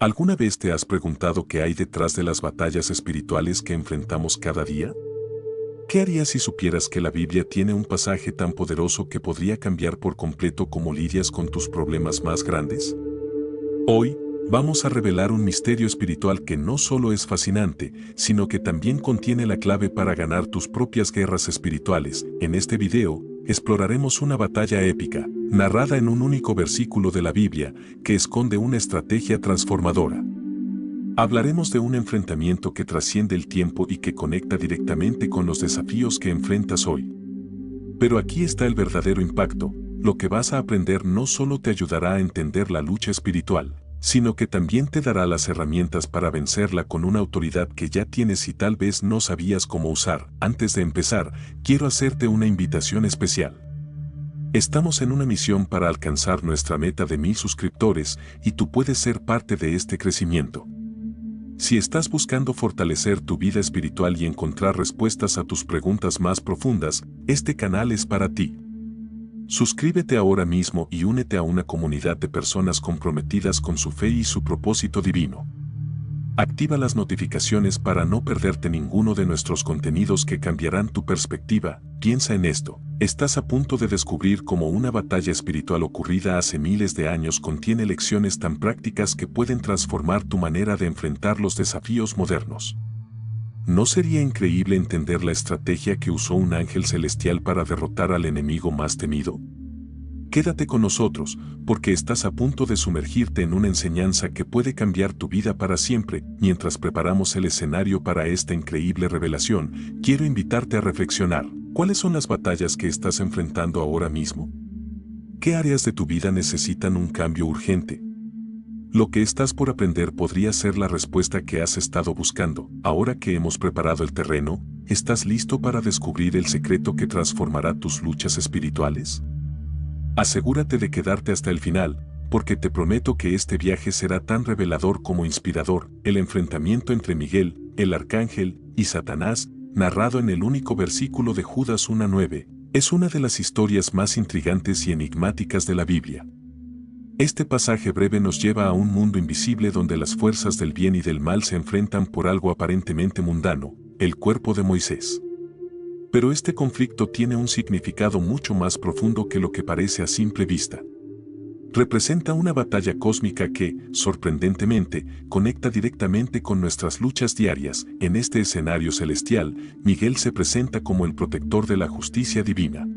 ¿Alguna vez te has preguntado qué hay detrás de las batallas espirituales que enfrentamos cada día? ¿Qué harías si supieras que la Biblia tiene un pasaje tan poderoso que podría cambiar por completo cómo lidias con tus problemas más grandes? Hoy, vamos a revelar un misterio espiritual que no solo es fascinante, sino que también contiene la clave para ganar tus propias guerras espirituales. En este video, exploraremos una batalla épica, narrada en un único versículo de la Biblia, que esconde una estrategia transformadora. Hablaremos de un enfrentamiento que trasciende el tiempo y que conecta directamente con los desafíos que enfrentas hoy. Pero aquí está el verdadero impacto. Lo que vas a aprender no solo te ayudará a entender la lucha espiritual, sino que también te dará las herramientas para vencerla con una autoridad que ya tienes y tal vez no sabías cómo usar. Antes de empezar, quiero hacerte una invitación especial. Estamos en una misión para alcanzar nuestra meta de 1000 suscriptores y tú puedes ser parte de este crecimiento. Si estás buscando fortalecer tu vida espiritual y encontrar respuestas a tus preguntas más profundas, este canal es para ti. Suscríbete ahora mismo y únete a una comunidad de personas comprometidas con su fe y su propósito divino. Activa las notificaciones para no perderte ninguno de nuestros contenidos que cambiarán tu perspectiva. Piensa en esto. Estás a punto de descubrir cómo una batalla espiritual ocurrida hace miles de años contiene lecciones tan prácticas que pueden transformar tu manera de enfrentar los desafíos modernos. ¿No sería increíble entender la estrategia que usó un ángel celestial para derrotar al enemigo más temido? Quédate con nosotros, porque estás a punto de sumergirte en una enseñanza que puede cambiar tu vida para siempre. Mientras preparamos el escenario para esta increíble revelación, quiero invitarte a reflexionar. ¿Cuáles son las batallas que estás enfrentando ahora mismo? ¿Qué áreas de tu vida necesitan un cambio urgente? Lo que estás por aprender podría ser la respuesta que has estado buscando. Ahora que hemos preparado el terreno, ¿estás listo para descubrir el secreto que transformará tus luchas espirituales? Asegúrate de quedarte hasta el final, porque te prometo que este viaje será tan revelador como inspirador. El enfrentamiento entre Miguel, el arcángel, y Satanás, narrado en el único versículo de Judas 1:9, es una de las historias más intrigantes y enigmáticas de la Biblia. Este pasaje breve nos lleva a un mundo invisible donde las fuerzas del bien y del mal se enfrentan por algo aparentemente mundano, el cuerpo de Moisés. Pero este conflicto tiene un significado mucho más profundo que lo que parece a simple vista. Representa una batalla cósmica que, sorprendentemente, conecta directamente con nuestras luchas diarias. En este escenario celestial, Miguel se presenta como el protector de la justicia divina.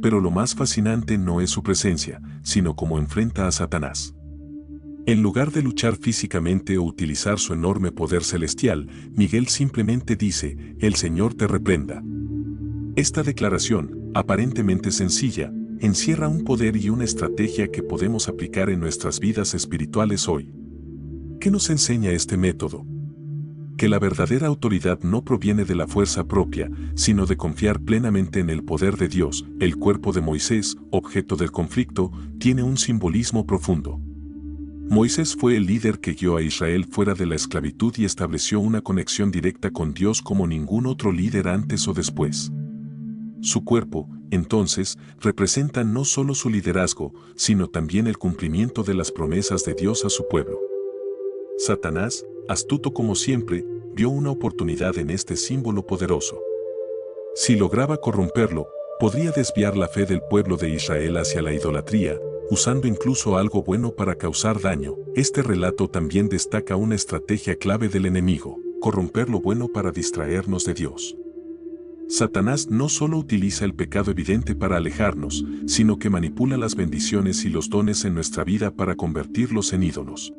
Pero lo más fascinante no es su presencia, sino cómo enfrenta a Satanás. En lugar de luchar físicamente o utilizar su enorme poder celestial, Miguel simplemente dice: "El Señor te reprenda". Esta declaración, aparentemente sencilla, encierra un poder y una estrategia que podemos aplicar en nuestras vidas espirituales hoy. ¿Qué nos enseña este método? Que la verdadera autoridad no proviene de la fuerza propia, sino de confiar plenamente en el poder de Dios. El cuerpo de Moisés, objeto del conflicto, tiene un simbolismo profundo. Moisés fue el líder que guió a Israel fuera de la esclavitud y estableció una conexión directa con Dios como ningún otro líder antes o después. Su cuerpo, entonces, representa no solo su liderazgo, sino también el cumplimiento de las promesas de Dios a su pueblo. Satanás, astuto como siempre, vio una oportunidad en este símbolo poderoso. Si lograba corromperlo, podría desviar la fe del pueblo de Israel hacia la idolatría, usando incluso algo bueno para causar daño. Este relato también destaca una estrategia clave del enemigo: corromper lo bueno para distraernos de Dios. Satanás no solo utiliza el pecado evidente para alejarnos, sino que manipula las bendiciones y los dones en nuestra vida para convertirlos en ídolos.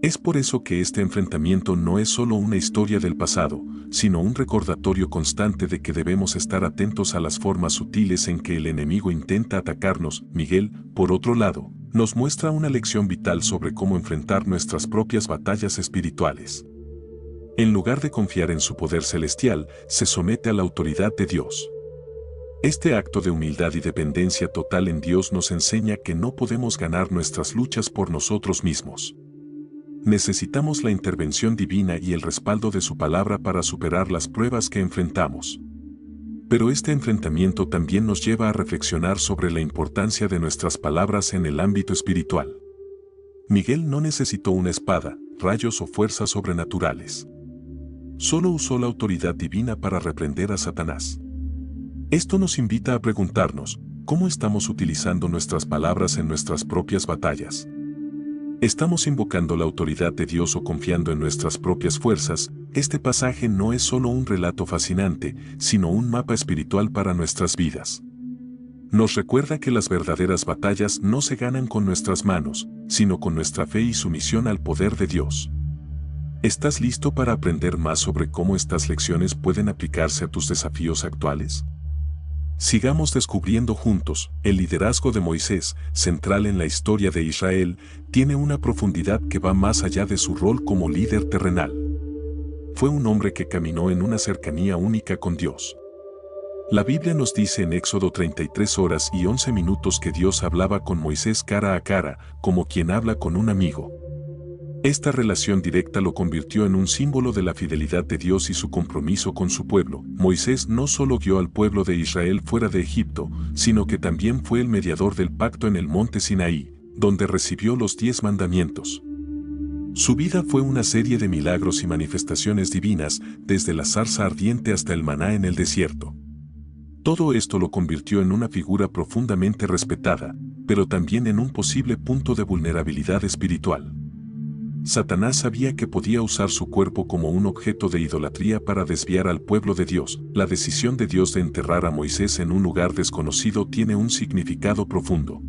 Es por eso que este enfrentamiento no es solo una historia del pasado, sino un recordatorio constante de que debemos estar atentos a las formas sutiles en que el enemigo intenta atacarnos. Miguel, por otro lado, nos muestra una lección vital sobre cómo enfrentar nuestras propias batallas espirituales. En lugar de confiar en su poder celestial, se somete a la autoridad de Dios. Este acto de humildad y dependencia total en Dios nos enseña que no podemos ganar nuestras luchas por nosotros mismos. Necesitamos la intervención divina y el respaldo de su palabra para superar las pruebas que enfrentamos. Pero este enfrentamiento también nos lleva a reflexionar sobre la importancia de nuestras palabras en el ámbito espiritual. Miguel no necesitó una espada, rayos o fuerzas sobrenaturales. Solo usó la autoridad divina para reprender a Satanás. Esto nos invita a preguntarnos, ¿cómo estamos utilizando nuestras palabras en nuestras propias batallas? ¿Estamos invocando la autoridad de Dios o confiando en nuestras propias fuerzas? Este pasaje no es solo un relato fascinante, sino un mapa espiritual para nuestras vidas. Nos recuerda que las verdaderas batallas no se ganan con nuestras manos, sino con nuestra fe y sumisión al poder de Dios. ¿Estás listo para aprender más sobre cómo estas lecciones pueden aplicarse a tus desafíos actuales? Sigamos descubriendo juntos. El liderazgo de Moisés, central en la historia de Israel, tiene una profundidad que va más allá de su rol como líder terrenal. Fue un hombre que caminó en una cercanía única con Dios. La Biblia nos dice en Éxodo 33 horas y 11 minutos que Dios hablaba con Moisés cara a cara, como quien habla con un amigo. Esta relación directa lo convirtió en un símbolo de la fidelidad de Dios y su compromiso con su pueblo. Moisés no solo guió al pueblo de Israel fuera de Egipto, sino que también fue el mediador del pacto en el monte Sinaí, donde recibió los 10 mandamientos. Su vida fue una serie de milagros y manifestaciones divinas, desde la zarza ardiente hasta el maná en el desierto. Todo esto lo convirtió en una figura profundamente respetada, pero también en un posible punto de vulnerabilidad espiritual. Satanás sabía que podía usar su cuerpo como un objeto de idolatría para desviar al pueblo de Dios. La decisión de Dios de enterrar a Moisés en un lugar desconocido tiene un significado profundo.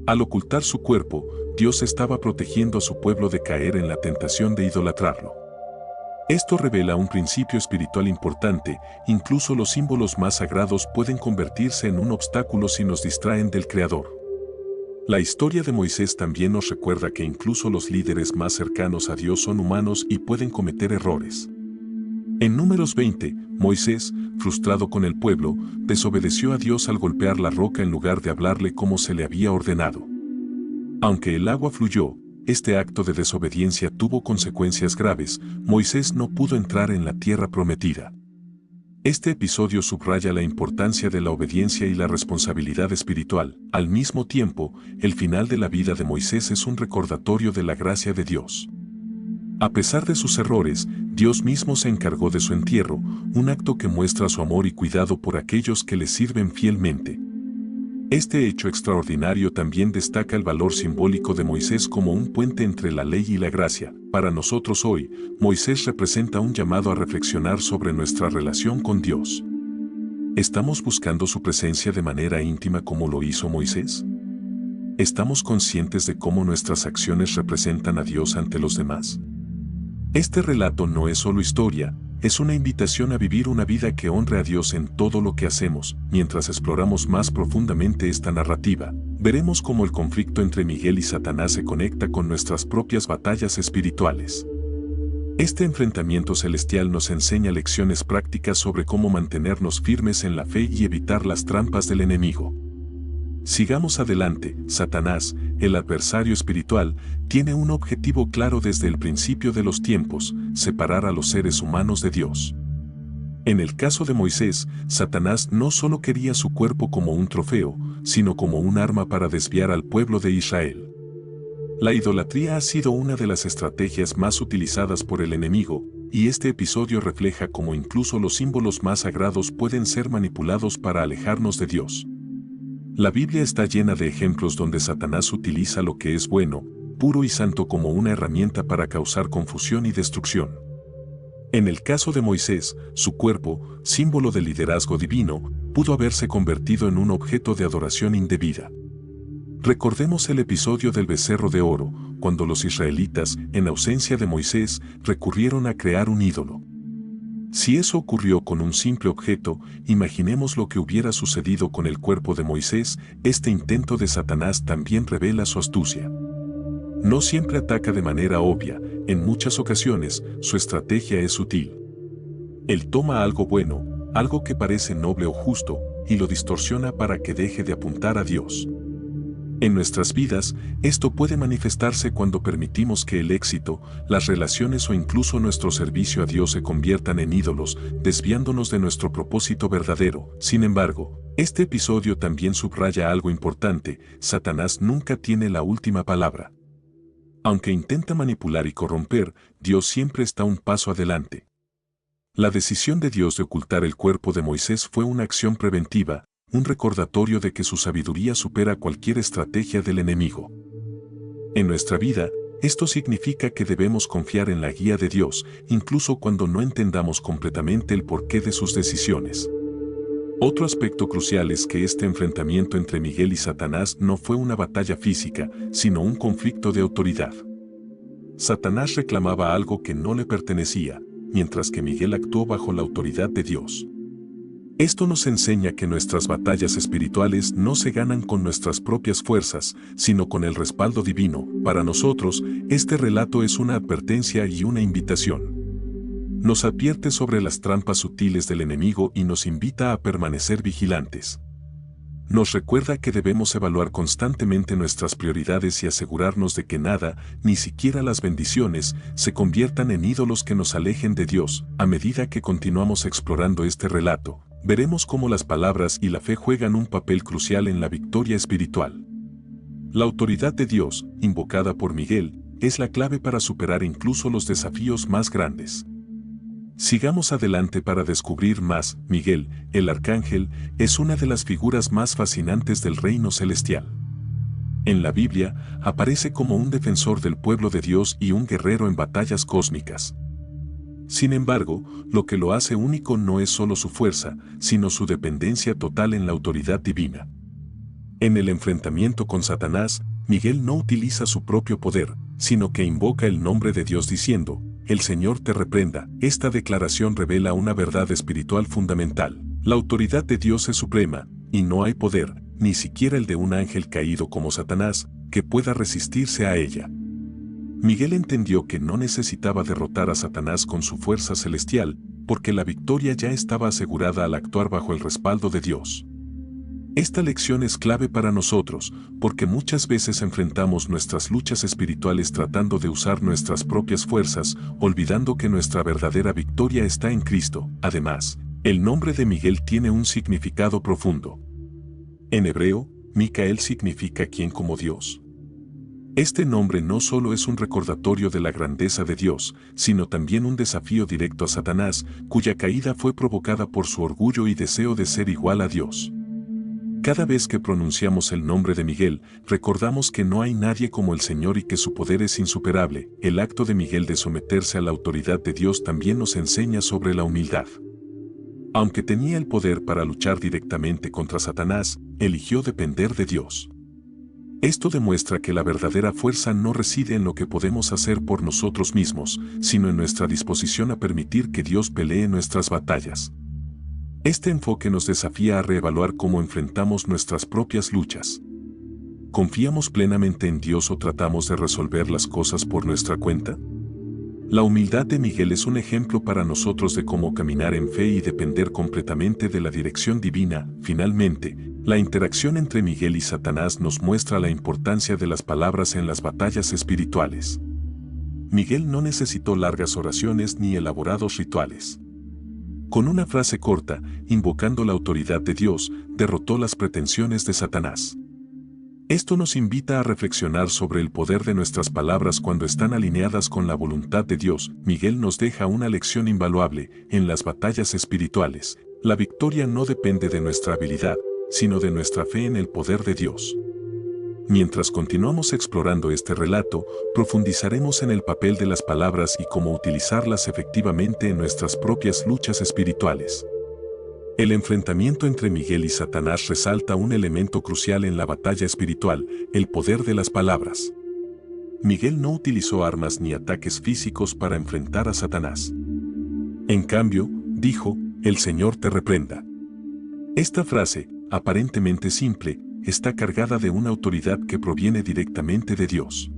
Al ocultar su cuerpo, Dios estaba protegiendo a su pueblo de caer en la tentación de idolatrarlo. Esto revela un principio espiritual importante: incluso los símbolos más sagrados pueden convertirse en un obstáculo si nos distraen del Creador. La historia de Moisés también nos recuerda que incluso los líderes más cercanos a Dios son humanos y pueden cometer errores. En Números 20, Moisés, frustrado con el pueblo, desobedeció a Dios al golpear la roca en lugar de hablarle como se le había ordenado. Aunque el agua fluyó, este acto de desobediencia tuvo consecuencias graves. Moisés no pudo entrar en la tierra prometida. Este episodio subraya la importancia de la obediencia y la responsabilidad espiritual. Al mismo tiempo, el final de la vida de Moisés es un recordatorio de la gracia de Dios. A pesar de sus errores, Dios mismo se encargó de su entierro, un acto que muestra su amor y cuidado por aquellos que le sirven fielmente. Este hecho extraordinario también destaca el valor simbólico de Moisés como un puente entre la ley y la gracia. Para nosotros hoy, Moisés representa un llamado a reflexionar sobre nuestra relación con Dios. ¿Estamos buscando su presencia de manera íntima como lo hizo Moisés? ¿Estamos conscientes de cómo nuestras acciones representan a Dios ante los demás? Este relato no es solo historia, es una invitación a vivir una vida que honre a Dios en todo lo que hacemos. Mientras exploramos más profundamente esta narrativa, veremos cómo el conflicto entre Miguel y Satanás se conecta con nuestras propias batallas espirituales. Este enfrentamiento celestial nos enseña lecciones prácticas sobre cómo mantenernos firmes en la fe y evitar las trampas del enemigo. Sigamos adelante. Satanás, el adversario espiritual, tiene un objetivo claro desde el principio de los tiempos: separar a los seres humanos de Dios. En el caso de Moisés, Satanás no solo quería su cuerpo como un trofeo, sino como un arma para desviar al pueblo de Israel. La idolatría ha sido una de las estrategias más utilizadas por el enemigo, y este episodio refleja cómo incluso los símbolos más sagrados pueden ser manipulados para alejarnos de Dios. La Biblia está llena de ejemplos donde Satanás utiliza lo que es bueno, puro y santo como una herramienta para causar confusión y destrucción. En el caso de Moisés, su cuerpo, símbolo del liderazgo divino, pudo haberse convertido en un objeto de adoración indebida. Recordemos el episodio del becerro de oro, cuando los israelitas, en ausencia de Moisés, recurrieron a crear un ídolo. Si eso ocurrió con un simple objeto, imaginemos lo que hubiera sucedido con el cuerpo de Moisés. Este intento de Satanás también revela su astucia. No siempre ataca de manera obvia, en muchas ocasiones, su estrategia es sutil. Él toma algo bueno, algo que parece noble o justo, y lo distorsiona para que deje de apuntar a Dios. En nuestras vidas, esto puede manifestarse cuando permitimos que el éxito, las relaciones o incluso nuestro servicio a Dios se conviertan en ídolos, desviándonos de nuestro propósito verdadero. Sin embargo, este episodio también subraya algo importante: Satanás nunca tiene la última palabra. Aunque intenta manipular y corromper, Dios siempre está un paso adelante. La decisión de Dios de ocultar el cuerpo de Moisés fue una acción preventiva, un recordatorio de que su sabiduría supera cualquier estrategia del enemigo. En nuestra vida, esto significa que debemos confiar en la guía de Dios, incluso cuando no entendamos completamente el porqué de sus decisiones. Otro aspecto crucial es que este enfrentamiento entre Miguel y Satanás no fue una batalla física, sino un conflicto de autoridad. Satanás reclamaba algo que no le pertenecía, mientras que Miguel actuó bajo la autoridad de Dios. Esto nos enseña que nuestras batallas espirituales no se ganan con nuestras propias fuerzas, sino con el respaldo divino. Para nosotros, este relato es una advertencia y una invitación. Nos advierte sobre las trampas sutiles del enemigo y nos invita a permanecer vigilantes. Nos recuerda que debemos evaluar constantemente nuestras prioridades y asegurarnos de que nada, ni siquiera las bendiciones, se conviertan en ídolos que nos alejen de Dios. A medida que continuamos explorando este relato, veremos cómo las palabras y la fe juegan un papel crucial en la victoria espiritual. La autoridad de Dios, invocada por Miguel, es la clave para superar incluso los desafíos más grandes. Sigamos adelante para descubrir más. Miguel, el arcángel, es una de las figuras más fascinantes del reino celestial. En la Biblia, aparece como un defensor del pueblo de Dios y un guerrero en batallas cósmicas. Sin embargo, lo que lo hace único no es solo su fuerza, sino su dependencia total en la autoridad divina. En el enfrentamiento con Satanás, Miguel no utiliza su propio poder, sino que invoca el nombre de Dios diciendo: "El Señor te reprenda". Esta declaración revela una verdad espiritual fundamental. La autoridad de Dios es suprema, y no hay poder, ni siquiera el de un ángel caído como Satanás, que pueda resistirse a ella. Miguel entendió que no necesitaba derrotar a Satanás con su fuerza celestial, porque la victoria ya estaba asegurada al actuar bajo el respaldo de Dios. Esta lección es clave para nosotros, porque muchas veces enfrentamos nuestras luchas espirituales tratando de usar nuestras propias fuerzas, olvidando que nuestra verdadera victoria está en Cristo. Además, el nombre de Miguel tiene un significado profundo. En hebreo, Micael significa quien como Dios. Este nombre no solo es un recordatorio de la grandeza de Dios, sino también un desafío directo a Satanás, cuya caída fue provocada por su orgullo y deseo de ser igual a Dios. Cada vez que pronunciamos el nombre de Miguel, recordamos que no hay nadie como el Señor y que su poder es insuperable. El acto de Miguel de someterse a la autoridad de Dios también nos enseña sobre la humildad. Aunque tenía el poder para luchar directamente contra Satanás, eligió depender de Dios. Esto demuestra que la verdadera fuerza no reside en lo que podemos hacer por nosotros mismos, sino en nuestra disposición a permitir que Dios pelee nuestras batallas. Este enfoque nos desafía a reevaluar cómo enfrentamos nuestras propias luchas. ¿Confiamos plenamente en Dios o tratamos de resolver las cosas por nuestra cuenta? La humildad de Miguel es un ejemplo para nosotros de cómo caminar en fe y depender completamente de la dirección divina. Finalmente, la interacción entre Miguel y Satanás nos muestra la importancia de las palabras en las batallas espirituales. Miguel no necesitó largas oraciones ni elaborados rituales. Con una frase corta, invocando la autoridad de Dios, derrotó las pretensiones de Satanás. Esto nos invita a reflexionar sobre el poder de nuestras palabras cuando están alineadas con la voluntad de Dios. Miguel nos deja una lección invaluable en las batallas espirituales. La victoria no depende de nuestra habilidad, sino de nuestra fe en el poder de Dios. Mientras continuamos explorando este relato, profundizaremos en el papel de las palabras y cómo utilizarlas efectivamente en nuestras propias luchas espirituales. El enfrentamiento entre Miguel y Satanás resalta un elemento crucial en la batalla espiritual: el poder de las palabras. Miguel no utilizó armas ni ataques físicos para enfrentar a Satanás. En cambio, dijo: "El Señor te reprenda". Esta frase, aparentemente simple, está cargada de una autoridad que proviene directamente de Dios.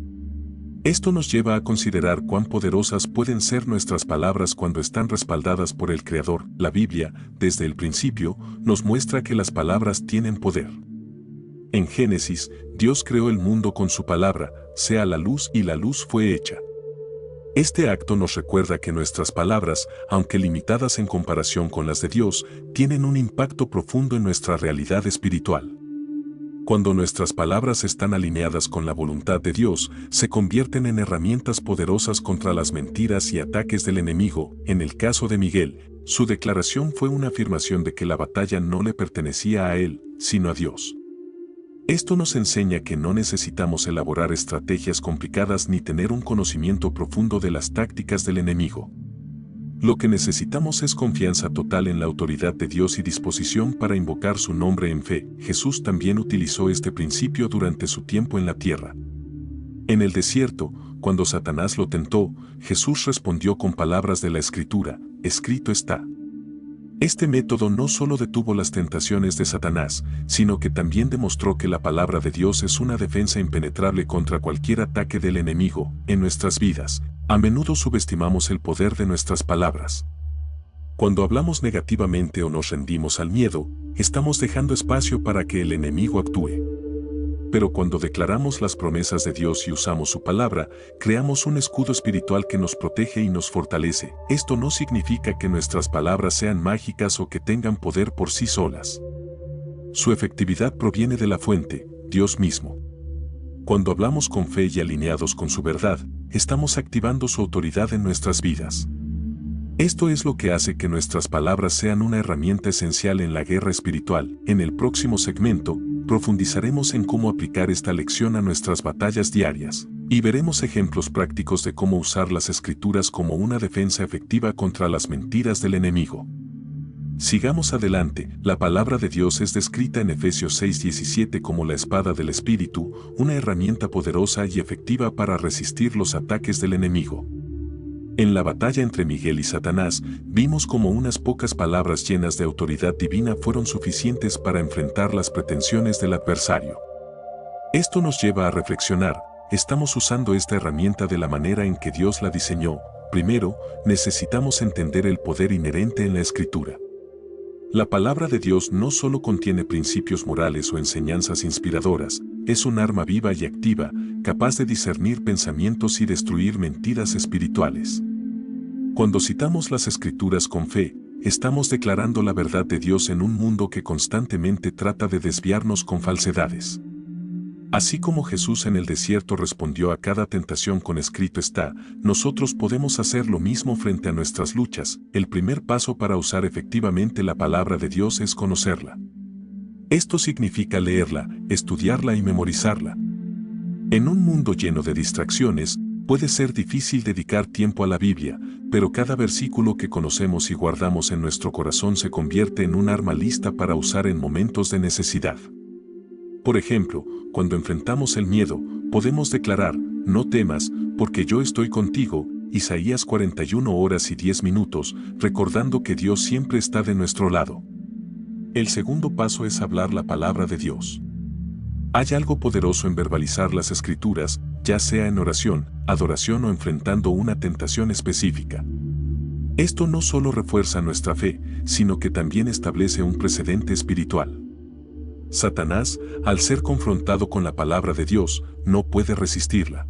Esto nos lleva a considerar cuán poderosas pueden ser nuestras palabras cuando están respaldadas por el Creador. La Biblia, desde el principio, nos muestra que las palabras tienen poder. En Génesis, Dios creó el mundo con su palabra: "Sea la luz", y la luz fue hecha. Este acto nos recuerda que nuestras palabras, aunque limitadas en comparación con las de Dios, tienen un impacto profundo en nuestra realidad espiritual. Cuando nuestras palabras están alineadas con la voluntad de Dios, se convierten en herramientas poderosas contra las mentiras y ataques del enemigo. En el caso de Miguel, su declaración fue una afirmación de que la batalla no le pertenecía a él, sino a Dios. Esto nos enseña que no necesitamos elaborar estrategias complicadas ni tener un conocimiento profundo de las tácticas del enemigo. Lo que necesitamos es confianza total en la autoridad de Dios y disposición para invocar su nombre en fe. Jesús también utilizó este principio durante su tiempo en la tierra. En el desierto, cuando Satanás lo tentó, Jesús respondió con palabras de la Escritura: escrito está. Este método no solo detuvo las tentaciones de Satanás, sino que también demostró que la palabra de Dios es una defensa impenetrable contra cualquier ataque del enemigo. En nuestras vidas, a menudo subestimamos el poder de nuestras palabras. Cuando hablamos negativamente o nos rendimos al miedo, estamos dejando espacio para que el enemigo actúe. Pero cuando declaramos las promesas de Dios y usamos su palabra, creamos un escudo espiritual que nos protege y nos fortalece. Esto no significa que nuestras palabras sean mágicas o que tengan poder por sí solas. Su efectividad proviene de la fuente, Dios mismo. Cuando hablamos con fe y alineados con su verdad, estamos activando su autoridad en nuestras vidas. Esto es lo que hace que nuestras palabras sean una herramienta esencial en la guerra espiritual. En el próximo segmento, profundizaremos en cómo aplicar esta lección a nuestras batallas diarias, y veremos ejemplos prácticos de cómo usar las Escrituras como una defensa efectiva contra las mentiras del enemigo. Sigamos adelante. La palabra de Dios es descrita en Efesios 6:17 como la espada del Espíritu, una herramienta poderosa y efectiva para resistir los ataques del enemigo. En la batalla entre Miguel y Satanás, vimos cómo unas pocas palabras llenas de autoridad divina fueron suficientes para enfrentar las pretensiones del adversario. Esto nos lleva a reflexionar: ¿estamos usando esta herramienta de la manera en que Dios la diseñó? Primero, necesitamos entender el poder inherente en la Escritura. La palabra de Dios no solo contiene principios morales o enseñanzas inspiradoras, es un arma viva y activa, capaz de discernir pensamientos y destruir mentiras espirituales. Cuando citamos las Escrituras con fe, estamos declarando la verdad de Dios en un mundo que constantemente trata de desviarnos con falsedades. Así como Jesús en el desierto respondió a cada tentación con escrito está, nosotros podemos hacer lo mismo frente a nuestras luchas. El primer paso para usar efectivamente la palabra de Dios es conocerla. Esto significa leerla, estudiarla y memorizarla. En un mundo lleno de distracciones, puede ser difícil dedicar tiempo a la Biblia, pero cada versículo que conocemos y guardamos en nuestro corazón se convierte en un arma lista para usar en momentos de necesidad. Por ejemplo, cuando enfrentamos el miedo, podemos declarar: no temas, porque yo estoy contigo. Isaías 41:10, recordando que Dios siempre está de nuestro lado. El segundo paso es hablar la palabra de Dios. Hay algo poderoso en verbalizar las Escrituras, ya sea en oración, adoración o enfrentando una tentación específica. Esto no solo refuerza nuestra fe, sino que también establece un precedente espiritual. Satanás, al ser confrontado con la palabra de Dios, no puede resistirla.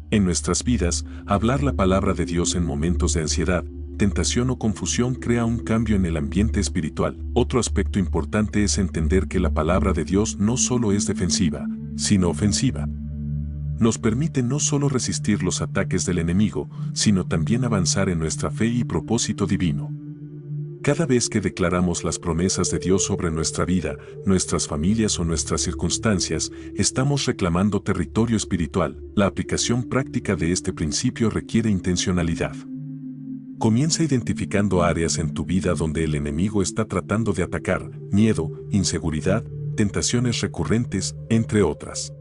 En nuestras vidas, hablar la palabra de Dios en momentos de ansiedad, tentación o confusión crea un cambio en el ambiente espiritual. Otro aspecto importante es entender que la palabra de Dios no solo es defensiva, sino ofensiva. Nos permite no solo resistir los ataques del enemigo, sino también avanzar en nuestra fe y propósito divino. Cada vez que declaramos las promesas de Dios sobre nuestra vida, nuestras familias o nuestras circunstancias, estamos reclamando territorio espiritual. La aplicación práctica de este principio requiere intencionalidad. Comienza identificando áreas en tu vida donde el enemigo está tratando de atacar: miedo, inseguridad, tentaciones recurrentes, entre otras.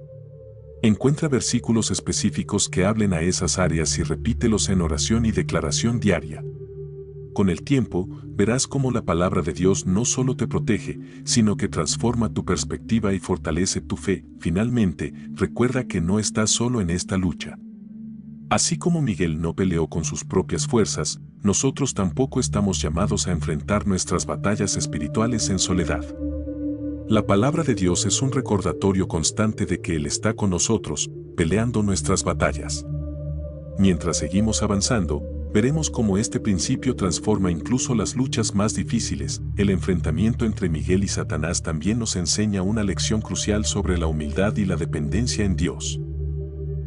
Encuentra versículos específicos que hablen a esas áreas y repítelos en oración y declaración diaria. Con el tiempo, verás cómo la palabra de Dios no solo te protege, sino que transforma tu perspectiva y fortalece tu fe. Finalmente, recuerda que no estás solo en esta lucha. Así como Miguel no peleó con sus propias fuerzas, nosotros tampoco estamos llamados a enfrentar nuestras batallas espirituales en soledad. La palabra de Dios es un recordatorio constante de que Él está con nosotros, peleando nuestras batallas. Mientras seguimos avanzando, veremos cómo este principio transforma incluso las luchas más difíciles. El enfrentamiento entre Miguel y Satanás también nos enseña una lección crucial sobre la humildad y la dependencia en Dios.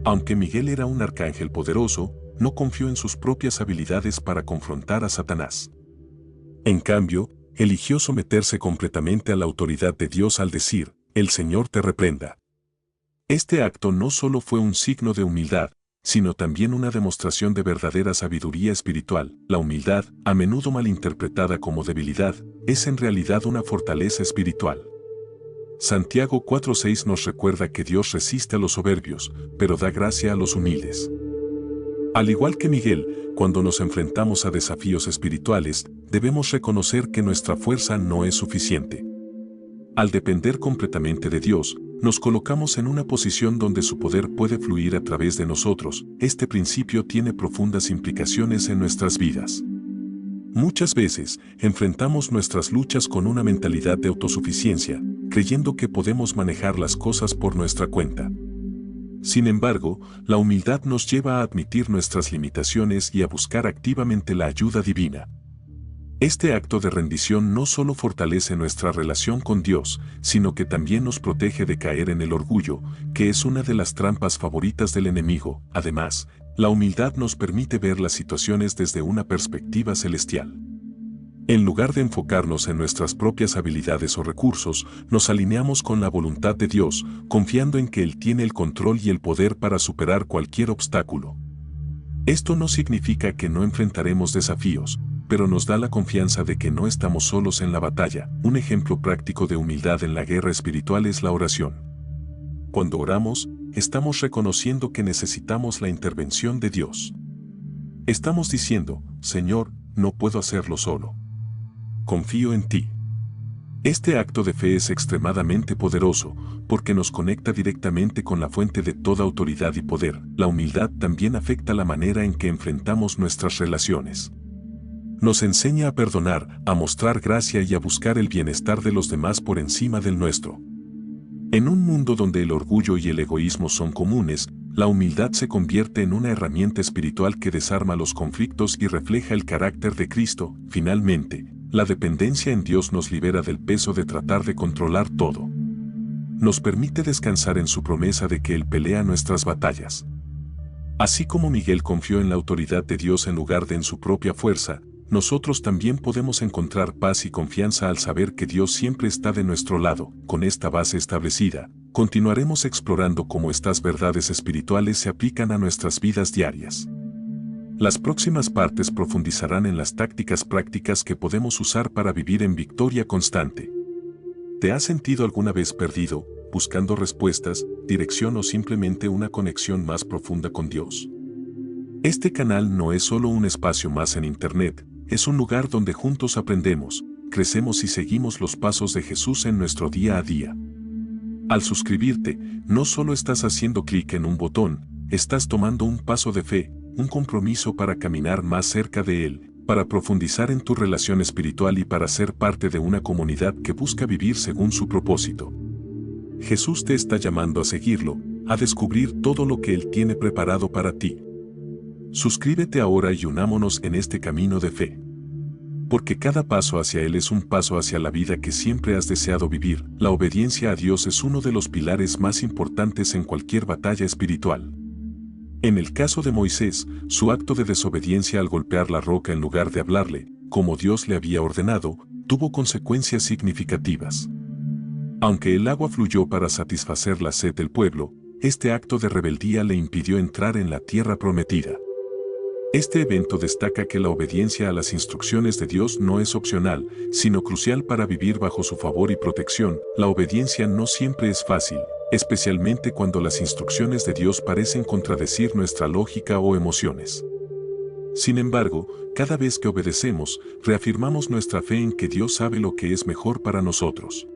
Aunque Miguel era un arcángel poderoso, no confió en sus propias habilidades para confrontar a Satanás. En cambio, eligió someterse completamente a la autoridad de Dios al decir, «El Señor te reprenda». Este acto no solo fue un signo de humildad, sino también una demostración de verdadera sabiduría espiritual. La humildad, a menudo malinterpretada como debilidad, es en realidad una fortaleza espiritual. Santiago 4:6 nos recuerda que Dios resiste a los soberbios, pero da gracia a los humildes. Al igual que Miguel, cuando nos enfrentamos a desafíos espirituales, debemos reconocer que nuestra fuerza no es suficiente. Al depender completamente de Dios, nos colocamos en una posición donde su poder puede fluir a través de nosotros. Este principio tiene profundas implicaciones en nuestras vidas. Muchas veces, enfrentamos nuestras luchas con una mentalidad de autosuficiencia, creyendo que podemos manejar las cosas por nuestra cuenta. Sin embargo, la humildad nos lleva a admitir nuestras limitaciones y a buscar activamente la ayuda divina. Este acto de rendición no solo fortalece nuestra relación con Dios, sino que también nos protege de caer en el orgullo, que es una de las trampas favoritas del enemigo. Además, la humildad nos permite ver las situaciones desde una perspectiva celestial. En lugar de enfocarnos en nuestras propias habilidades o recursos, nos alineamos con la voluntad de Dios, confiando en que Él tiene el control y el poder para superar cualquier obstáculo. Esto no significa que no enfrentaremos desafíos, pero nos da la confianza de que no estamos solos en la batalla. Un ejemplo práctico de humildad en la guerra espiritual es la oración. Cuando oramos, estamos reconociendo que necesitamos la intervención de Dios. Estamos diciendo, Señor, no puedo hacerlo solo. Confío en ti. Este acto de fe es extremadamente poderoso, porque nos conecta directamente con la fuente de toda autoridad y poder. La humildad también afecta la manera en que enfrentamos nuestras relaciones. Nos enseña a perdonar, a mostrar gracia y a buscar el bienestar de los demás por encima del nuestro. En un mundo donde el orgullo y el egoísmo son comunes, la humildad se convierte en una herramienta espiritual que desarma los conflictos y refleja el carácter de Cristo. Finalmente, la dependencia en Dios nos libera del peso de tratar de controlar todo. Nos permite descansar en su promesa de que Él pelea nuestras batallas. Así como Miguel confió en la autoridad de Dios en lugar de en su propia fuerza, nosotros también podemos encontrar paz y confianza al saber que Dios siempre está de nuestro lado. Con esta base establecida, continuaremos explorando cómo estas verdades espirituales se aplican a nuestras vidas diarias. Las próximas partes profundizarán en las tácticas prácticas que podemos usar para vivir en victoria constante. ¿Te has sentido alguna vez perdido, buscando respuestas, dirección o simplemente una conexión más profunda con Dios? Este canal no es solo un espacio más en Internet, es un lugar donde juntos aprendemos, crecemos y seguimos los pasos de Jesús en nuestro día a día. Al suscribirte, no solo estás haciendo clic en un botón, estás tomando un paso de fe, un compromiso para caminar más cerca de Él, para profundizar en tu relación espiritual y para ser parte de una comunidad que busca vivir según su propósito. Jesús te está llamando a seguirlo, a descubrir todo lo que Él tiene preparado para ti. Suscríbete ahora y unámonos en este camino de fe. Porque cada paso hacia Él es un paso hacia la vida que siempre has deseado vivir. La obediencia a Dios es uno de los pilares más importantes en cualquier batalla espiritual. En el caso de Moisés, su acto de desobediencia al golpear la roca en lugar de hablarle, como Dios le había ordenado, tuvo consecuencias significativas. Aunque el agua fluyó para satisfacer la sed del pueblo, este acto de rebeldía le impidió entrar en la tierra prometida. Este evento destaca que la obediencia a las instrucciones de Dios no es opcional, sino crucial para vivir bajo su favor y protección. La obediencia no siempre es fácil, especialmente cuando las instrucciones de Dios parecen contradecir nuestra lógica o emociones. Sin embargo, cada vez que obedecemos, reafirmamos nuestra fe en que Dios sabe lo que es mejor para nosotros.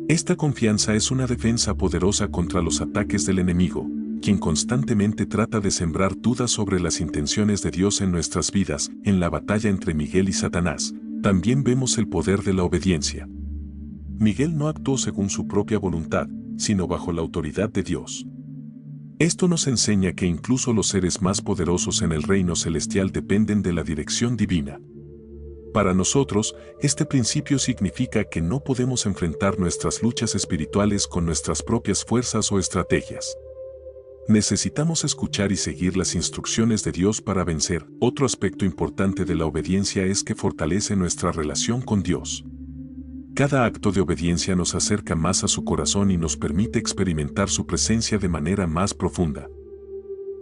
Esta confianza es una defensa poderosa contra los ataques del enemigo, quien constantemente trata de sembrar dudas sobre las intenciones de Dios en nuestras vidas. En la batalla entre Miguel y Satanás, también vemos el poder de la obediencia. Miguel no actuó según su propia voluntad, sino bajo la autoridad de Dios. Esto nos enseña que incluso los seres más poderosos en el reino celestial dependen de la dirección divina. Para nosotros, este principio significa que no podemos enfrentar nuestras luchas espirituales con nuestras propias fuerzas o estrategias. Necesitamos escuchar y seguir las instrucciones de Dios para vencer. Otro aspecto importante de la obediencia es que fortalece nuestra relación con Dios. Cada acto de obediencia nos acerca más a su corazón y nos permite experimentar su presencia de manera más profunda.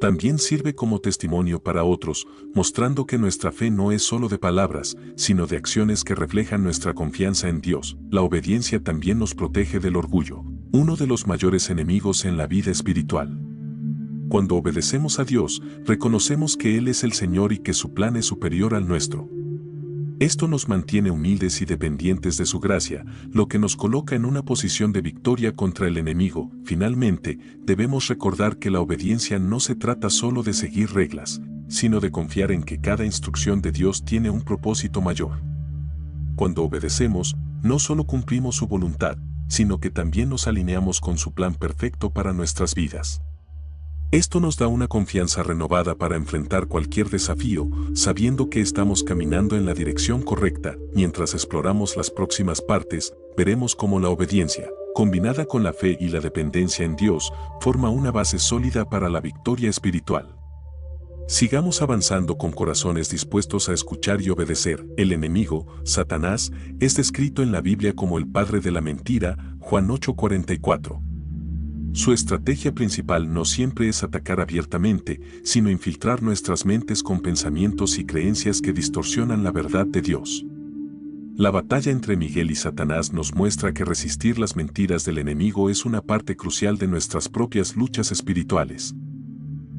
También sirve como testimonio para otros, mostrando que nuestra fe no es solo de palabras, sino de acciones que reflejan nuestra confianza en Dios. La obediencia también nos protege del orgullo, uno de los mayores enemigos en la vida espiritual. Cuando obedecemos a Dios, reconocemos que Él es el Señor y que su plan es superior al nuestro. Esto nos mantiene humildes y dependientes de su gracia, lo que nos coloca en una posición de victoria contra el enemigo. Finalmente, debemos recordar que la obediencia no se trata solo de seguir reglas, sino de confiar en que cada instrucción de Dios tiene un propósito mayor. Cuando obedecemos, no solo cumplimos su voluntad, sino que también nos alineamos con su plan perfecto para nuestras vidas. Esto nos da una confianza renovada para enfrentar cualquier desafío, sabiendo que estamos caminando en la dirección correcta. Mientras exploramos las próximas partes, veremos cómo la obediencia, combinada con la fe y la dependencia en Dios, forma una base sólida para la victoria espiritual. Sigamos avanzando con corazones dispuestos a escuchar y obedecer. El enemigo, Satanás, es descrito en la Biblia como el padre de la mentira, Juan 8:44. Su estrategia principal no siempre es atacar abiertamente, sino infiltrar nuestras mentes con pensamientos y creencias que distorsionan la verdad de Dios. La batalla entre Miguel y Satanás nos muestra que resistir las mentiras del enemigo es una parte crucial de nuestras propias luchas espirituales.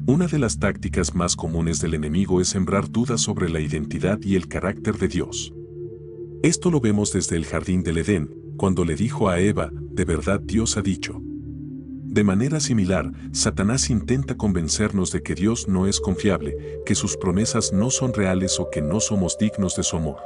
Una de las tácticas más comunes del enemigo es sembrar dudas sobre la identidad y el carácter de Dios. Esto lo vemos desde el jardín del Edén, cuando le dijo a Eva, «De verdad Dios ha dicho». De manera similar, Satanás intenta convencernos de que Dios no es confiable, que sus promesas no son reales o que no somos dignos de su amor.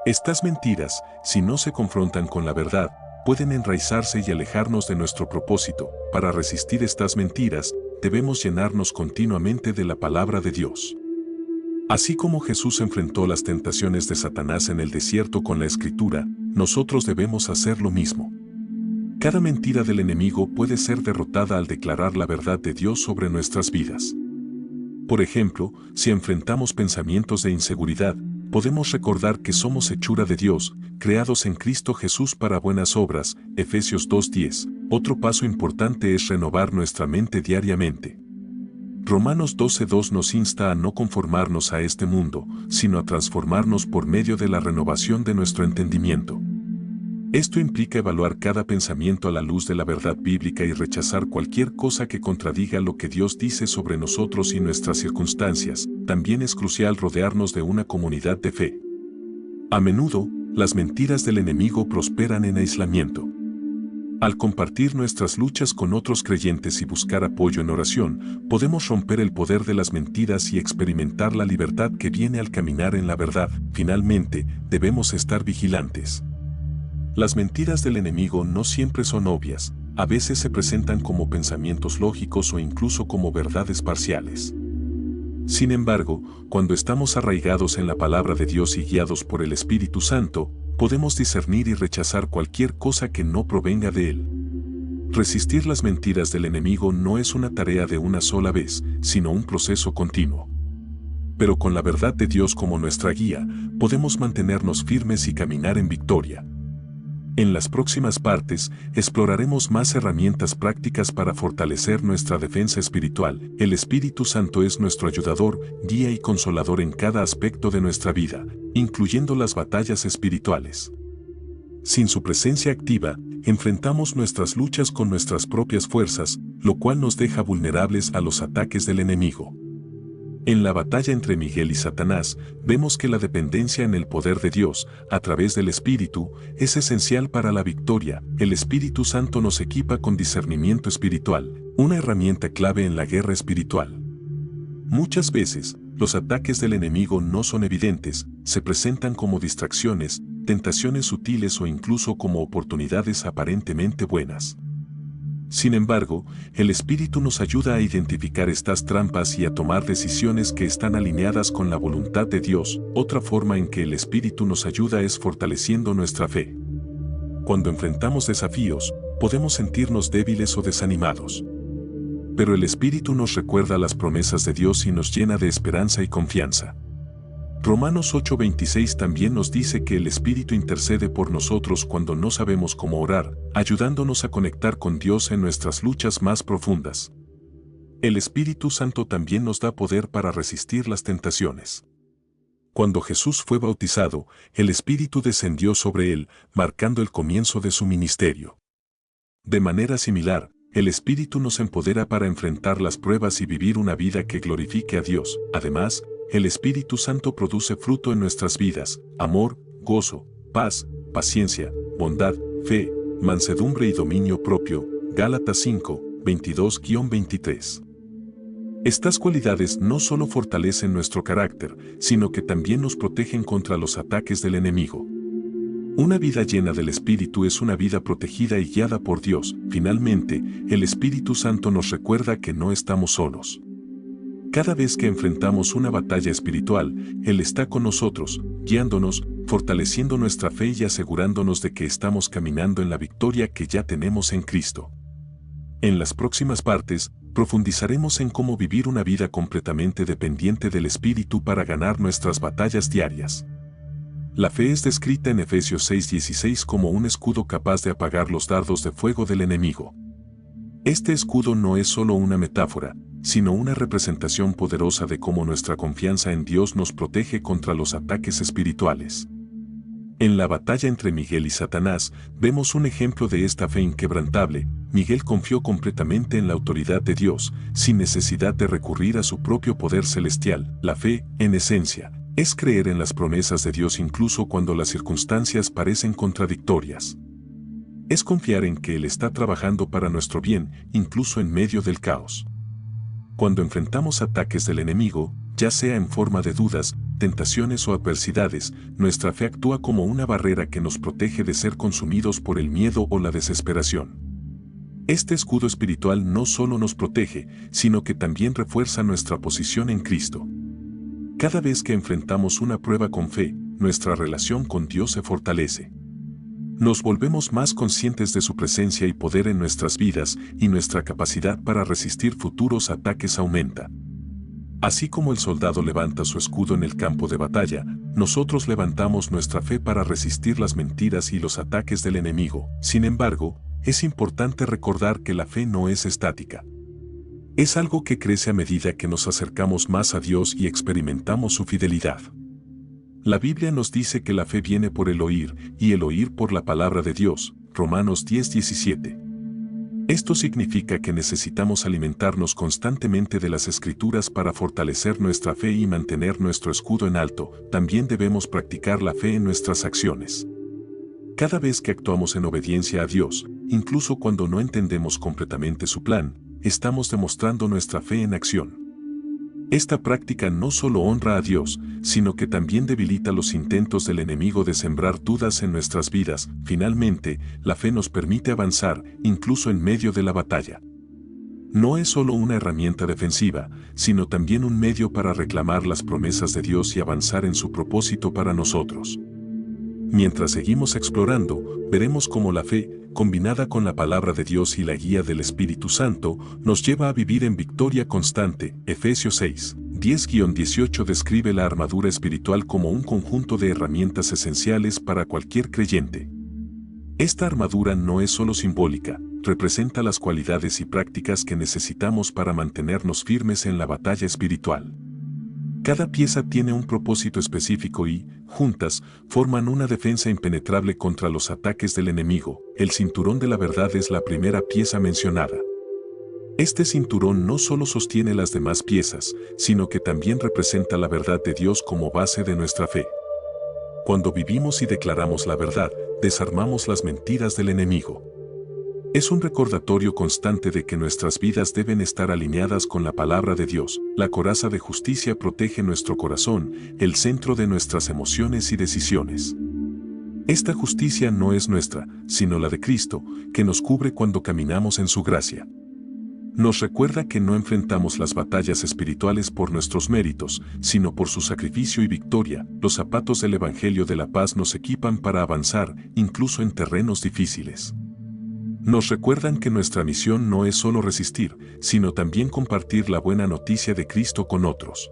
Estas mentiras, si no se confrontan con la verdad, pueden enraizarse y alejarnos de nuestro propósito. Para resistir estas mentiras, debemos llenarnos continuamente de la palabra de Dios. Así como Jesús enfrentó las tentaciones de Satanás en el desierto con la Escritura, nosotros debemos hacer lo mismo. Cada mentira del enemigo puede ser derrotada al declarar la verdad de Dios sobre nuestras vidas. Por ejemplo, si enfrentamos pensamientos de inseguridad, podemos recordar que somos hechura de Dios, creados en Cristo Jesús para buenas obras, Efesios 2:10. Otro paso importante es renovar nuestra mente diariamente. Romanos 12:2 nos insta a no conformarnos a este mundo, sino a transformarnos por medio de la renovación de nuestro entendimiento. Esto implica evaluar cada pensamiento a la luz de la verdad bíblica y rechazar cualquier cosa que contradiga lo que Dios dice sobre nosotros y nuestras circunstancias. También es crucial rodearnos de una comunidad de fe. A menudo, las mentiras del enemigo prosperan en aislamiento. Al compartir nuestras luchas con otros creyentes y buscar apoyo en oración, podemos romper el poder de las mentiras y experimentar la libertad que viene al caminar en la verdad. Finalmente, debemos estar vigilantes. Las mentiras del enemigo no siempre son obvias, a veces se presentan como pensamientos lógicos o incluso como verdades parciales. Sin embargo, cuando estamos arraigados en la palabra de Dios y guiados por el Espíritu Santo, podemos discernir y rechazar cualquier cosa que no provenga de Él. Resistir las mentiras del enemigo no es una tarea de una sola vez, sino un proceso continuo. Pero con la verdad de Dios como nuestra guía, podemos mantenernos firmes y caminar en victoria. En las próximas partes, exploraremos más herramientas prácticas para fortalecer nuestra defensa espiritual. El Espíritu Santo es nuestro ayudador, guía y consolador en cada aspecto de nuestra vida, incluyendo las batallas espirituales. Sin su presencia activa, enfrentamos nuestras luchas con nuestras propias fuerzas, lo cual nos deja vulnerables a los ataques del enemigo. En la batalla entre Miguel y Satanás, vemos que la dependencia en el poder de Dios, a través del Espíritu, es esencial para la victoria. El Espíritu Santo nos equipa con discernimiento espiritual, una herramienta clave en la guerra espiritual. Muchas veces, los ataques del enemigo no son evidentes, se presentan como distracciones, tentaciones sutiles o incluso como oportunidades aparentemente buenas. Sin embargo, el Espíritu nos ayuda a identificar estas trampas y a tomar decisiones que están alineadas con la voluntad de Dios. Otra forma en que el Espíritu nos ayuda es fortaleciendo nuestra fe. Cuando enfrentamos desafíos, podemos sentirnos débiles o desanimados. Pero el Espíritu nos recuerda las promesas de Dios y nos llena de esperanza y confianza. Romanos 8:26 también nos dice que el Espíritu intercede por nosotros cuando no sabemos cómo orar, ayudándonos a conectar con Dios en nuestras luchas más profundas. El Espíritu Santo también nos da poder para resistir las tentaciones. Cuando Jesús fue bautizado, el Espíritu descendió sobre él, marcando el comienzo de su ministerio. De manera similar, el Espíritu nos empodera para enfrentar las pruebas y vivir una vida que glorifique a Dios. Además, el Espíritu Santo produce fruto en nuestras vidas: amor, gozo, paz, paciencia, bondad, fe, mansedumbre y dominio propio. Gálatas 5, 22-23. Estas cualidades no solo fortalecen nuestro carácter, sino que también nos protegen contra los ataques del enemigo. Una vida llena del Espíritu es una vida protegida y guiada por Dios. Finalmente, el Espíritu Santo nos recuerda que no estamos solos. Cada vez que enfrentamos una batalla espiritual, Él está con nosotros, guiándonos, fortaleciendo nuestra fe y asegurándonos de que estamos caminando en la victoria que ya tenemos en Cristo. En las próximas partes, profundizaremos en cómo vivir una vida completamente dependiente del Espíritu para ganar nuestras batallas diarias. La fe es descrita en Efesios 6:16 como un escudo capaz de apagar los dardos de fuego del enemigo. Este escudo no es solo una metáfora, sino una representación poderosa de cómo nuestra confianza en Dios nos protege contra los ataques espirituales. En la batalla entre Miguel y Satanás, vemos un ejemplo de esta fe inquebrantable. Miguel confió completamente en la autoridad de Dios, sin necesidad de recurrir a su propio poder celestial. La fe, en esencia, es creer en las promesas de Dios incluso cuando las circunstancias parecen contradictorias. Es confiar en que Él está trabajando para nuestro bien, incluso en medio del caos. Cuando enfrentamos ataques del enemigo, ya sea en forma de dudas, tentaciones o adversidades, nuestra fe actúa como una barrera que nos protege de ser consumidos por el miedo o la desesperación. Este escudo espiritual no solo nos protege, sino que también refuerza nuestra posición en Cristo. Cada vez que enfrentamos una prueba con fe, nuestra relación con Dios se fortalece. Nos volvemos más conscientes de su presencia y poder en nuestras vidas, y nuestra capacidad para resistir futuros ataques aumenta. Así como el soldado levanta su escudo en el campo de batalla, nosotros levantamos nuestra fe para resistir las mentiras y los ataques del enemigo. Sin embargo, es importante recordar que la fe no es estática. Es algo que crece a medida que nos acercamos más a Dios y experimentamos su fidelidad. La Biblia nos dice que la fe viene por el oír, y el oír por la palabra de Dios. Romanos 10:17. Esto significa que necesitamos alimentarnos constantemente de las Escrituras para fortalecer nuestra fe y mantener nuestro escudo en alto. También debemos practicar la fe en nuestras acciones. Cada vez que actuamos en obediencia a Dios, incluso cuando no entendemos completamente su plan, estamos demostrando nuestra fe en acción. Esta práctica no solo honra a Dios, sino que también debilita los intentos del enemigo de sembrar dudas en nuestras vidas. Finalmente, la fe nos permite avanzar, incluso en medio de la batalla. No es solo una herramienta defensiva, sino también un medio para reclamar las promesas de Dios y avanzar en su propósito para nosotros. Mientras seguimos explorando, veremos cómo la fe, combinada con la palabra de Dios y la guía del Espíritu Santo, nos lleva a vivir en victoria constante. Efesios 6, 10-18 describe la armadura espiritual como un conjunto de herramientas esenciales para cualquier creyente. Esta armadura no es solo simbólica, representa las cualidades y prácticas que necesitamos para mantenernos firmes en la batalla espiritual. Cada pieza tiene un propósito específico y, juntas, forman una defensa impenetrable contra los ataques del enemigo. El cinturón de la verdad es la primera pieza mencionada. Este cinturón no solo sostiene las demás piezas, sino que también representa la verdad de Dios como base de nuestra fe. Cuando vivimos y declaramos la verdad, desarmamos las mentiras del enemigo. Es un recordatorio constante de que nuestras vidas deben estar alineadas con la palabra de Dios. La coraza de justicia protege nuestro corazón, el centro de nuestras emociones y decisiones. Esta justicia no es nuestra, sino la de Cristo, que nos cubre cuando caminamos en su gracia. Nos recuerda que no enfrentamos las batallas espirituales por nuestros méritos, sino por su sacrificio y victoria. Los zapatos del Evangelio de la Paz nos equipan para avanzar, incluso en terrenos difíciles. Nos recuerdan que nuestra misión no es solo resistir, sino también compartir la buena noticia de Cristo con otros.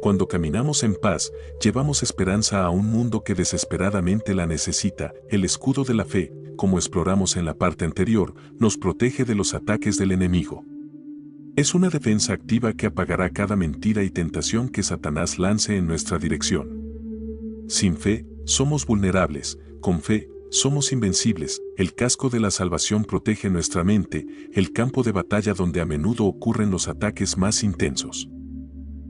Cuando caminamos en paz, llevamos esperanza a un mundo que desesperadamente la necesita. El escudo de la fe, como exploramos en la parte anterior, nos protege de los ataques del enemigo. Es una defensa activa que apagará cada mentira y tentación que Satanás lance en nuestra dirección. Sin fe, somos vulnerables; con fe, somos invencibles. El casco de la salvación protege nuestra mente, el campo de batalla donde a menudo ocurren los ataques más intensos.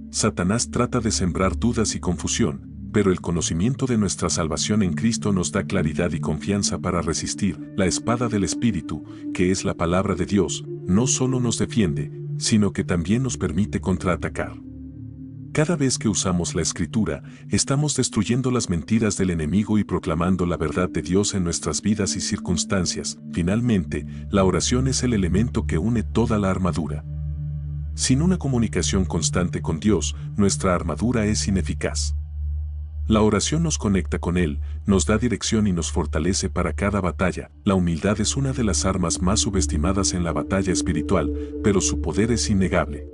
Satanás trata de sembrar dudas y confusión, pero el conocimiento de nuestra salvación en Cristo nos da claridad y confianza para resistir. La espada del Espíritu, que es la palabra de Dios, no solo nos defiende, sino que también nos permite contraatacar. Cada vez que usamos la Escritura, estamos destruyendo las mentiras del enemigo y proclamando la verdad de Dios en nuestras vidas y circunstancias. Finalmente, la oración es el elemento que une toda la armadura. Sin una comunicación constante con Dios, nuestra armadura es ineficaz. La oración nos conecta con Él, nos da dirección y nos fortalece para cada batalla. La humildad es una de las armas más subestimadas en la batalla espiritual, pero su poder es innegable.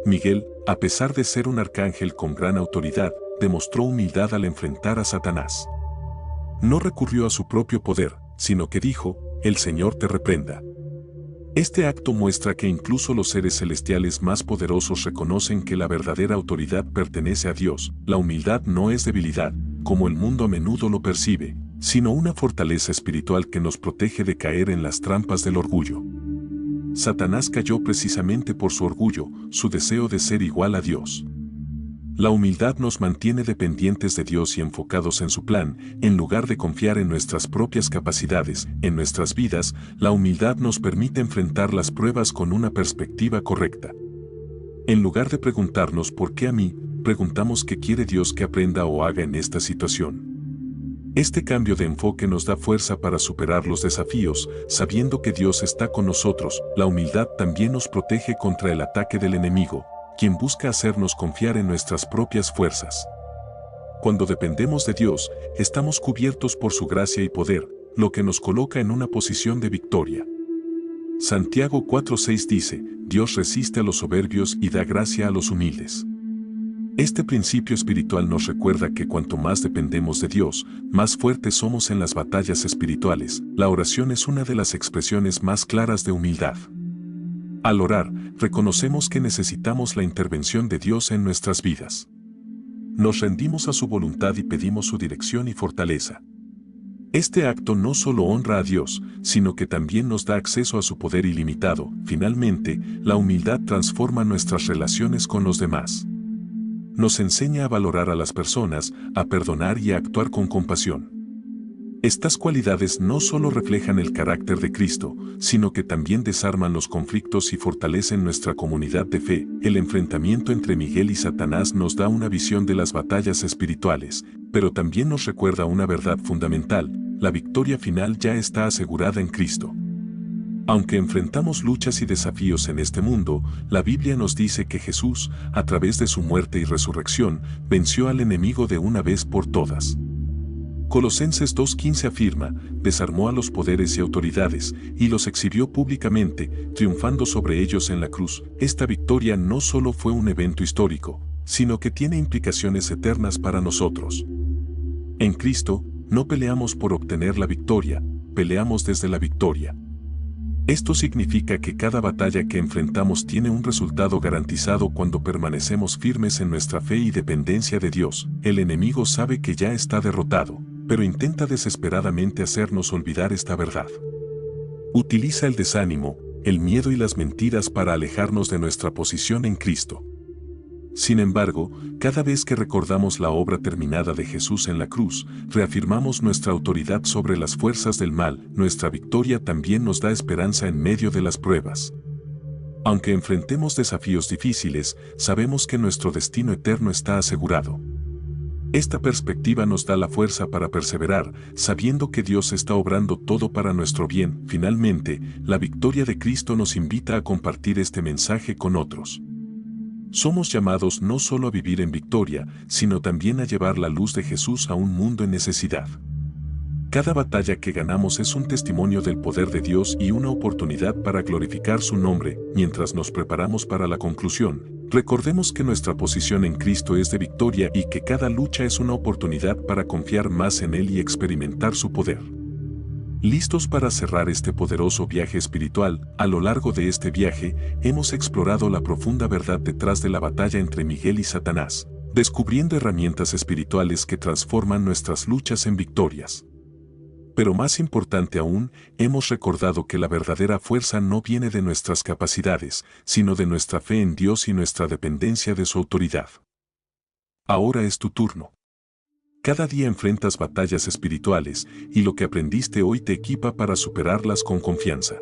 Miguel, a pesar de ser un arcángel con gran autoridad, demostró humildad al enfrentar a Satanás. No recurrió a su propio poder, sino que dijo: «El Señor te reprenda». Este acto muestra que incluso los seres celestiales más poderosos reconocen que la verdadera autoridad pertenece a Dios. La humildad no es debilidad, como el mundo a menudo lo percibe, sino una fortaleza espiritual que nos protege de caer en las trampas del orgullo. Satanás cayó precisamente por su orgullo, su deseo de ser igual a Dios. La humildad nos mantiene dependientes de Dios y enfocados en su plan, en lugar de confiar en nuestras propias capacidades. En nuestras vidas, la humildad nos permite enfrentar las pruebas con una perspectiva correcta. En lugar de preguntarnos ¿por qué a mí?, preguntamos ¿qué quiere Dios que aprenda o haga en esta situación? Este cambio de enfoque nos da fuerza para superar los desafíos, sabiendo que Dios está con nosotros. La humildad también nos protege contra el ataque del enemigo, quien busca hacernos confiar en nuestras propias fuerzas. Cuando dependemos de Dios, estamos cubiertos por su gracia y poder, lo que nos coloca en una posición de victoria. Santiago 4:6 dice: «Dios resiste a los soberbios y da gracia a los humildes». Este principio espiritual nos recuerda que cuanto más dependemos de Dios, más fuertes somos en las batallas espirituales. La oración es una de las expresiones más claras de humildad. Al orar, reconocemos que necesitamos la intervención de Dios en nuestras vidas. Nos rendimos a su voluntad y pedimos su dirección y fortaleza. Este acto no solo honra a Dios, sino que también nos da acceso a su poder ilimitado. Finalmente, la humildad transforma nuestras relaciones con los demás. Nos enseña a valorar a las personas, a perdonar y a actuar con compasión. Estas cualidades no solo reflejan el carácter de Cristo, sino que también desarman los conflictos y fortalecen nuestra comunidad de fe. El enfrentamiento entre Miguel y Satanás nos da una visión de las batallas espirituales, pero también nos recuerda una verdad fundamental: la victoria final ya está asegurada en Cristo. Aunque enfrentamos luchas y desafíos en este mundo, la Biblia nos dice que Jesús, a través de su muerte y resurrección, venció al enemigo de una vez por todas. Colosenses 2:15 afirma: «Desarmó a los poderes y autoridades, y los exhibió públicamente, triunfando sobre ellos en la cruz». Esta victoria no solo fue un evento histórico, sino que tiene implicaciones eternas para nosotros. En Cristo, no peleamos por obtener la victoria, peleamos desde la victoria. Esto significa que cada batalla que enfrentamos tiene un resultado garantizado cuando permanecemos firmes en nuestra fe y dependencia de Dios. El enemigo sabe que ya está derrotado, pero intenta desesperadamente hacernos olvidar esta verdad. Utiliza el desánimo, el miedo y las mentiras para alejarnos de nuestra posición en Cristo. Sin embargo, cada vez que recordamos la obra terminada de Jesús en la cruz, reafirmamos nuestra autoridad sobre las fuerzas del mal. Nuestra victoria también nos da esperanza en medio de las pruebas. Aunque enfrentemos desafíos difíciles, sabemos que nuestro destino eterno está asegurado. Esta perspectiva nos da la fuerza para perseverar, sabiendo que Dios está obrando todo para nuestro bien. Finalmente, la victoria de Cristo nos invita a compartir este mensaje con otros. Somos llamados no solo a vivir en victoria, sino también a llevar la luz de Jesús a un mundo en necesidad. Cada batalla que ganamos es un testimonio del poder de Dios y una oportunidad para glorificar su nombre. Mientras nos preparamos para la conclusión, recordemos que nuestra posición en Cristo es de victoria y que cada lucha es una oportunidad para confiar más en Él y experimentar su poder. Listos para cerrar este poderoso viaje espiritual, a lo largo de este viaje, hemos explorado la profunda verdad detrás de la batalla entre Miguel y Satanás, descubriendo herramientas espirituales que transforman nuestras luchas en victorias. Pero más importante aún, hemos recordado que la verdadera fuerza no viene de nuestras capacidades, sino de nuestra fe en Dios y nuestra dependencia de su autoridad. Ahora es tu turno. Cada día enfrentas batallas espirituales, y lo que aprendiste hoy te equipa para superarlas con confianza.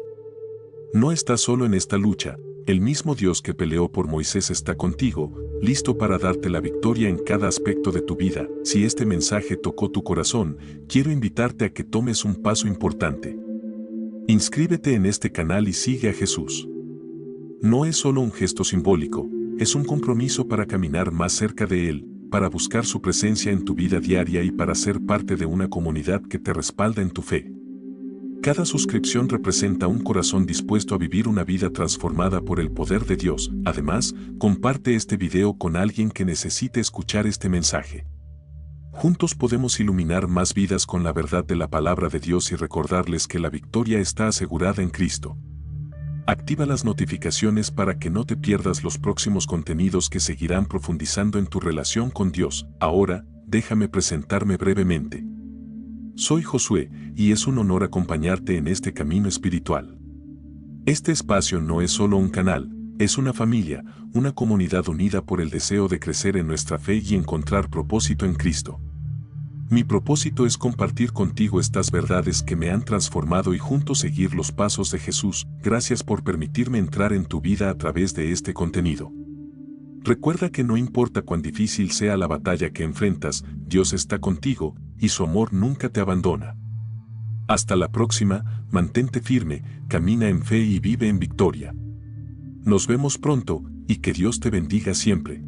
No estás solo en esta lucha, el mismo Dios que peleó por Moisés está contigo, listo para darte la victoria en cada aspecto de tu vida. Si este mensaje tocó tu corazón, quiero invitarte a que tomes un paso importante. Inscríbete en este canal y sigue a Jesús. No es solo un gesto simbólico, es un compromiso para caminar más cerca de Él, para buscar su presencia en tu vida diaria y para ser parte de una comunidad que te respalda en tu fe. Cada suscripción representa un corazón dispuesto a vivir una vida transformada por el poder de Dios. Además, comparte este video con alguien que necesite escuchar este mensaje. Juntos podemos iluminar más vidas con la verdad de la palabra de Dios y recordarles que la victoria está asegurada en Cristo. Activa las notificaciones para que no te pierdas los próximos contenidos que seguirán profundizando en tu relación con Dios. Ahora, déjame presentarme brevemente. Soy Josué, y es un honor acompañarte en este camino espiritual. Este espacio no es solo un canal, es una familia, una comunidad unida por el deseo de crecer en nuestra fe y encontrar propósito en Cristo. Mi propósito es compartir contigo estas verdades que me han transformado y juntos seguir los pasos de Jesús. Gracias por permitirme entrar en tu vida a través de este contenido. Recuerda que no importa cuán difícil sea la batalla que enfrentas, Dios está contigo, y su amor nunca te abandona. Hasta la próxima, mantente firme, camina en fe y vive en victoria. Nos vemos pronto, y que Dios te bendiga siempre.